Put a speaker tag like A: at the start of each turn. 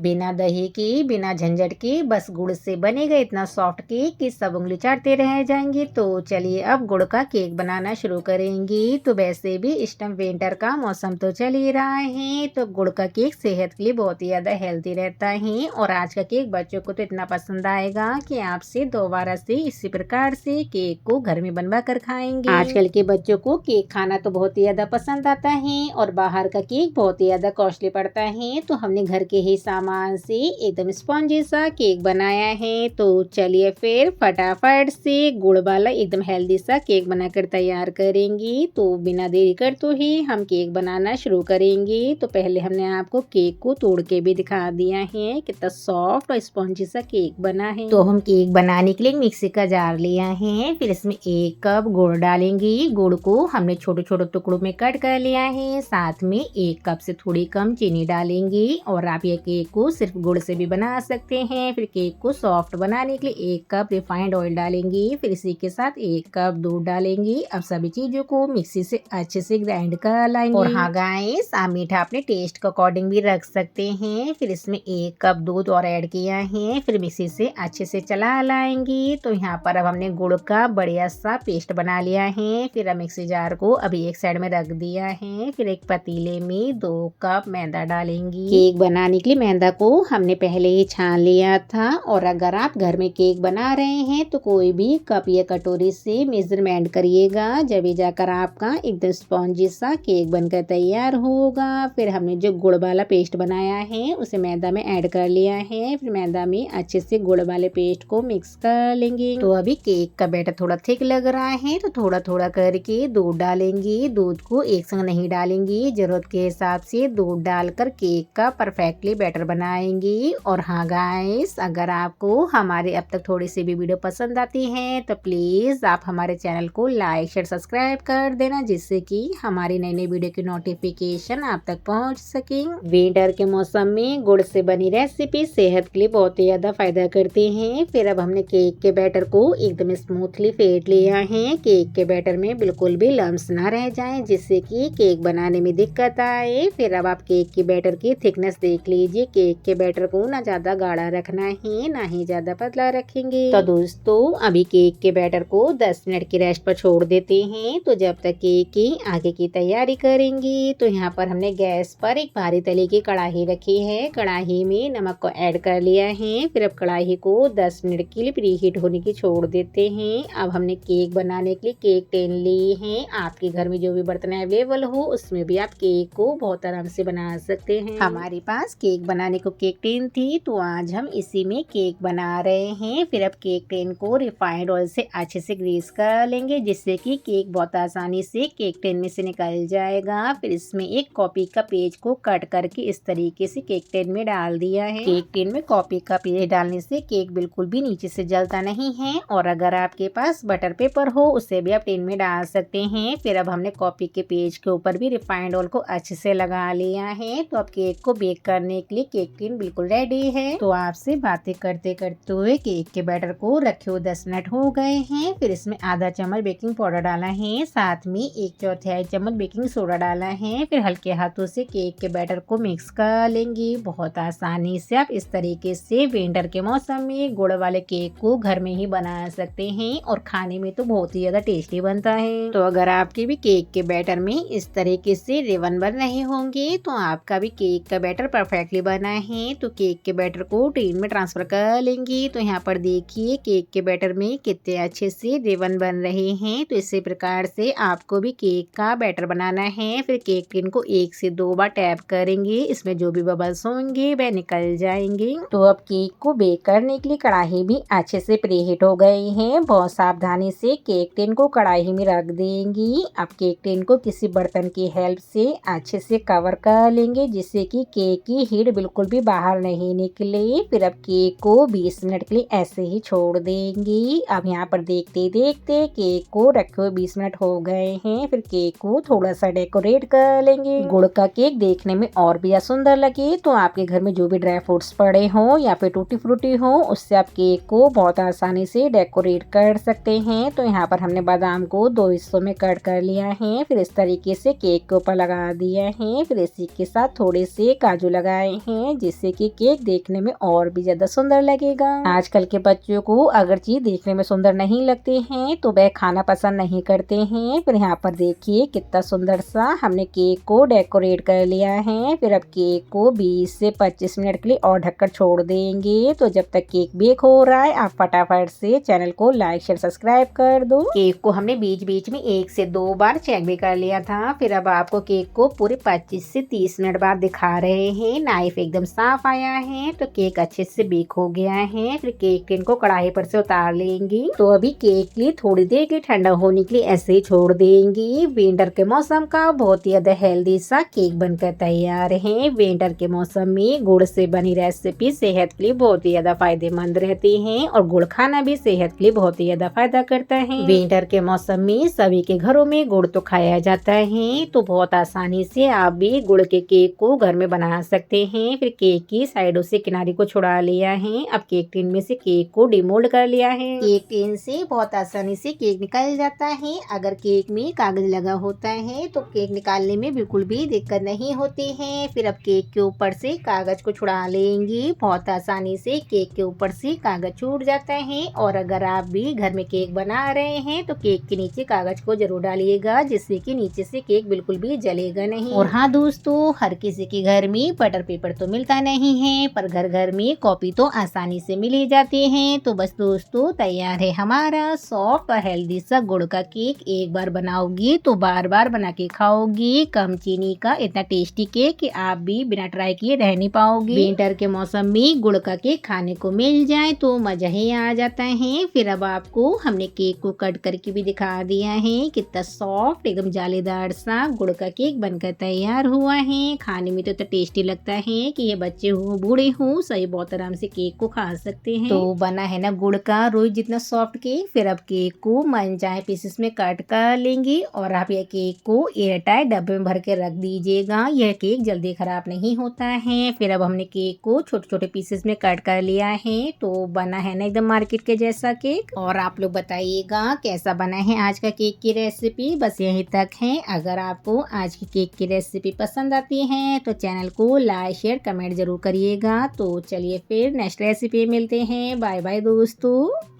A: बिना दही की, बिना झंझट के बस गुड़ से बनेगा इतना सॉफ्ट केक कि सब उंगली चाटते रह जाएंगे। तो चलिए अब गुड़ का केक बनाना शुरू करेंगे। तो वैसे भी इस टाइम विंटर का मौसम तो चल ही रहा है, तो गुड़ का केक सेहत के लिए बहुत ही ज्यादा हेल्दी रहता है। और आज का केक बच्चों को तो इतना पसंद आएगा कि आपसे दोबारा से इसी प्रकार से केक को घर में बनवा कर खाएंगे। आजकल के बच्चों को केक खाना तो बहुत ही ज्यादा पसंद आता है और बाहर का केक बहुत ही ज्यादा कॉस्टली पड़ता है। तो हमने घर के ही सामान से एकदम स्पॉन्जी सा केक बनाया है। तो चलिए फिर फटाफट से गुड़ वाला एकदम हेल्दी सा केक बनाकर तैयार करेंगे। तो बिना देरी कर तो ही हम केक बनाना शुरू करेंगे। तो पहले हमने आपको केक को तोड़ के भी दिखा दिया है कितना सॉफ्ट और स्पॉन्जी सा केक बना है। तो हम केक बनाने के लिए मिक्सी का जार लिया है, फिर इसमें 1 कप गुड़ डालेंगे। गुड़ को हमने छोटे छोटे टुकड़ों में कट कर लिया है। साथ में 1 कप से थोड़ी कम चीनी डालेंगे। और आप ये केक को सिर्फ गुड़ से भी बना सकते हैं। फिर केक को सॉफ्ट बनाने के लिए 1 कप रिफाइंड ऑयल डालेंगे। फिर इसी के साथ 1 कप दूध डालेंगे। अब सभी चीजों को मिक्सी से अच्छे से ग्राइंड कर लाएंगे। और हाँ गाइस, आप मीठा अपने टेस्ट के अकॉर्डिंग भी रख सकते हैं। फिर इसमें 1 कप दूध और ऐड किया है। फिर मिक्सी से अच्छे से चला लाएंगे। तो यहाँ पर अब हमने गुड़ का बढ़िया सा पेस्ट बना लिया है। फिर अब मिक्सी जार को अभी एक साइड में रख दिया है। फिर एक पतीले में 2 कप मैदा डालेंगी। केक बनाने के लिए मैदा को हमने पहले ही छान लिया था। और अगर आप घर में केक बना रहे हैं तो कोई भी कप या कटोरी से मेजरमेंट करिएगा, जब जाकर आपका एकदम स्पॉन्जी सा केक बनकर तैयार होगा। फिर हमने जो गुड़ वाला पेस्ट बनाया है उसे मैदा में ऐड कर लिया है। फिर मैदा में अच्छे से गुड़ वाले पेस्ट को मिक्स कर लेंगे। तो अभी केक का बैटर थोड़ा थिक लग रहा है, तो थोड़ा थोड़ा करके दूध डालेंगे। दूध को एक संग नहीं डालेंगे, जरूरत के हिसाब से दूध डालकर केक का परफेक्टली बैटर बनाएंगे। और हाँ गाइस, अगर आपको हमारे अब तक थोड़ी सी भी वीडियो पसंद आती है तो प्लीज आप हमारे चैनल को लाइक शेयर सब्सक्राइब कर देना, जिससे कि हमारी नई नई वीडियो की नोटिफिकेशन आप तक पहुंच सके। विंटर के मौसम में गुड़ से बनी रेसिपी सेहत के लिए बहुत ही ज्यादा फायदा करती है। फिर अब हमने केक के बैटर को एकदम स्मूथली फेंट लिया है। केक के बैटर में बिल्कुल भी लम्स ना रह जाए, जिससे कि केक बनाने में दिक्कत आए। फिर अब आप केक के बैटर की थिकनेस देख लीजिए। केक के बैटर को ना ज्यादा गाढ़ा रखना है, ना ही ज्यादा पतला रखेंगे। तो दोस्तों अभी केक के बैटर को 10 मिनट की रेस्ट पर छोड़ देते हैं। तो जब तक केक की आगे की तैयारी करेंगे, तो यहाँ पर हमने गैस पर एक भारी तले की कढ़ाई रखी है। कढ़ाई में नमक को ऐड कर लिया है। फिर अब कढ़ाई को 10 मिनट के लिए प्रीहीट होने की छोड़ देते हैं। अब हमने केक बनाने के लिए केक टेन लिए हैं। आपके घर में जो भी बर्तन अवेलेबल हो उसमें भी आप केक को बहुत आराम से बना सकते हैं। हमारे पास केक बनाने को केक टेन थी, तो आज हम इसी में केक बना रहे हैं। फिर अब केक टेन को रिफाइंड ऑयल से अच्छे से ग्रीस कर लेंगे, जिससे कि केक बहुत आसानी से केक टेन में से निकल जाएगा। फिर इसमें एक कॉपी का पेज को कट करके इस तरीके से केक टेन में डाल दिया है। केक टेन में कॉपी का पेज डालने से केक बिल्कुल भी नीचे से जलता नहीं है। और अगर आपके पास बटर पेपर हो उसे भी आप टेन में डाल सकते हैं। फिर अब हमने कॉपी के पेज के ऊपर भी रिफाइंड ऑयल को अच्छे से लगा लिया है। तो अब केक को बेक करने के लिए केक टिन बिल्कुल रेडी है। तो आपसे बातें करते करते हुए केक के बैटर को रखे हुए 10 मिनट हो गए हैं। फिर इसमें आधा चम्मच बेकिंग पाउडर डाला है, साथ में 1/4 चम्मच बेकिंग सोडा डाला है। फिर हल्के हाथों से केक के बैटर को मिक्स कर लेंगे। बहुत आसानी से आप इस तरीके से विंटर के मौसम में गुड़ वाले केक को घर में ही बना सकते हैं और खाने में तो बहुत ही ज्यादा टेस्टी बनता है। तो अगर आपके भी केक के बैटर में इस तरीके से रिबन बन रहे होंगे तो आपका भी केक का बैटर परफेक्टली बना है। तो केक के बैटर को टिन में ट्रांसफर कर लेंगे। तो यहाँ पर देखिए केक के बैटर में कितने अच्छे से रिबन बन रहे हैं। तो इसी प्रकार से आपको भी केक का बैटर बनाना है। फिर केक टिन को 1 से 2 बार टैप करेंगे, इसमें जो भी बबल्स होंगे वह निकल जाएंगे। तो अब केक को बेक करने के लिए कढ़ाई भी अच्छे से प्रीहीट हो गई है। बहुत सावधानी से केक टिन को कढ़ाई में रख देंगी। अब केक टिन को किसी बर्तन की हेल्प से अच्छे से कवर कर लेंगे, जिससे कि केक की हीट बिल्कुल भी बाहर नहीं निकले। फिर अब केक को 20 मिनट के लिए ऐसे ही छोड़ देंगी। अब यहाँ पर देखते देखते केक को रखे हुए 20 मिनट हो गए हैं। फिर केक को थोड़ा सा डेकोरेट कर लेंगे। गुड़ का केक देखने में और भी सुंदर लगे तो आपके घर में जो भी ड्राई फ्रूट्स पड़े हो या फिर टूटी फ्रूटी हो, उससे आप केक को बहुत आसानी से डेकोरेट कर सकते हैं। तो यहाँ पर हमने बादाम को 2 हिस्सों में कट कर लिया है। फिर इस तरीके से केक के ऊपर लगा दिया है। फिर इसी के साथ थोड़े से काजू लगाए हैं, हैं, जिससे कि केक देखने में और भी ज्यादा सुंदर लगेगा। आजकल के बच्चों को अगर चीज देखने में सुंदर नहीं लगते हैं तो वह खाना पसंद नहीं करते हैं। फिर यहाँ पर देखिए कितना सुंदर सा हमने केक को डेकोरेट कर लिया है। फिर अब केक को 20 से 25 मिनट के लिए और ढककर छोड़ देंगे। तो जब तक केक बेक हो रहा है आप फटाफट से चैनल को लाइक शेयर सब्सक्राइब कर दो। केक को हमने बीच बीच में 1 से 2 बार चेक भी कर लिया था। फिर अब आपको केक को पूरे 25 से 30 मिनट बाद दिखा रहे हैं। नाइफ एकदम साफ आया है तो केक अच्छे से बेक हो गया है। फिर केक टिन को कढ़ाई पर से उतार लेंगी। तो अभी केक के लिए थोड़ी देर के ठंडा होने के लिए ऐसे ही छोड़ देंगी। विंटर के मौसम का बहुत ही ज्यादा हेल्दी सा केक बनकर तैयार है। विंटर के मौसम में गुड़ से बनी रेसिपी सेहत के लिए बहुत ही ज्यादा फायदेमंद रहती है और गुड़ खाना भी सेहत के लिए बहुत ही ज्यादा फायदा करता है। विंटर के मौसम में सभी के घरों में गुड़ तो खाया जाता है, तो बहुत आसानी से आप भी गुड़ के केक को घर में बना सकते हैं। फिर केक की साइडों से किनारे को छुड़ा लिया है। अब केक टिन में से केक को डिमोल्ड कर लिया है। केक टिन से बहुत आसानी से केक निकल जाता है। अगर केक में कागज लगा होता है तो केक निकालने में बिल्कुल भी दिक्कत नहीं होती है। फिर अब केक के ऊपर से कागज को छुड़ा लेंगी। बहुत आसानी से केक के ऊपर से कागज छूट जाता है। और अगर आप भी घर में केक बना रहे हैं तो केक के नीचे कागज को जरूर डालिएगा, जिससे कि नीचे से केक बिल्कुल भी जलेगा नहीं। और हाँ दोस्तों, हर किसी के घर में बटर पेपर तो मिलता नहीं है, पर घर घर में कॉपी तो आसानी से मिल ही जाती है। तो बस दोस्तों तैयार है हमारा सॉफ्ट और हेल्दी सा गुड़ का केक। एक बार बनाओगी तो बार बार बना के खाओगी। कम चीनी का इतना टेस्टी केक कि आप भी बिना ट्राई किए रह नहीं पाओगी। विंटर के मौसम में गुड़ का केक खाने को मिल जाए तो मजा ही आ जाता है। फिर अब आपको हमने केक को कट करके भी दिखा दिया है। कितना सॉफ्ट एकदम जालीदार सा गुड़ का केक बनकर तैयार हुआ है। खाने में तो इतना टेस्टी लगता है कि ये बच्चे हो बूढ़े हो सही बहुत आराम से केक को खा सकते हैं। तो बना है ना गुड़ का रोज जितना सॉफ्ट केक। फिर अब केक को मन चाहे पीसेस में कट कर लेंगी और आप ये केक को एयरटाइट डब्बे में भर के रख दीजिएगा। यह केक जल्दी खराब नहीं होता है। फिर अब हमने केक को छोटे छोटे पीसेस में कट कर लिया है। तो बना है ना एकदम मार्केट के जैसा केक। और आप लोग बताइएगा कैसा बना है आज का केक की रेसिपी। बस यहीं तक है। अगर आपको आज की केक की रेसिपी पसंद आती है तो चैनल को लाइक शेयर कमेंट जरूर करिएगा। तो चलिए फिर नेक्स्ट रेसिपी मिलते हैं। बाय बाय दोस्तों।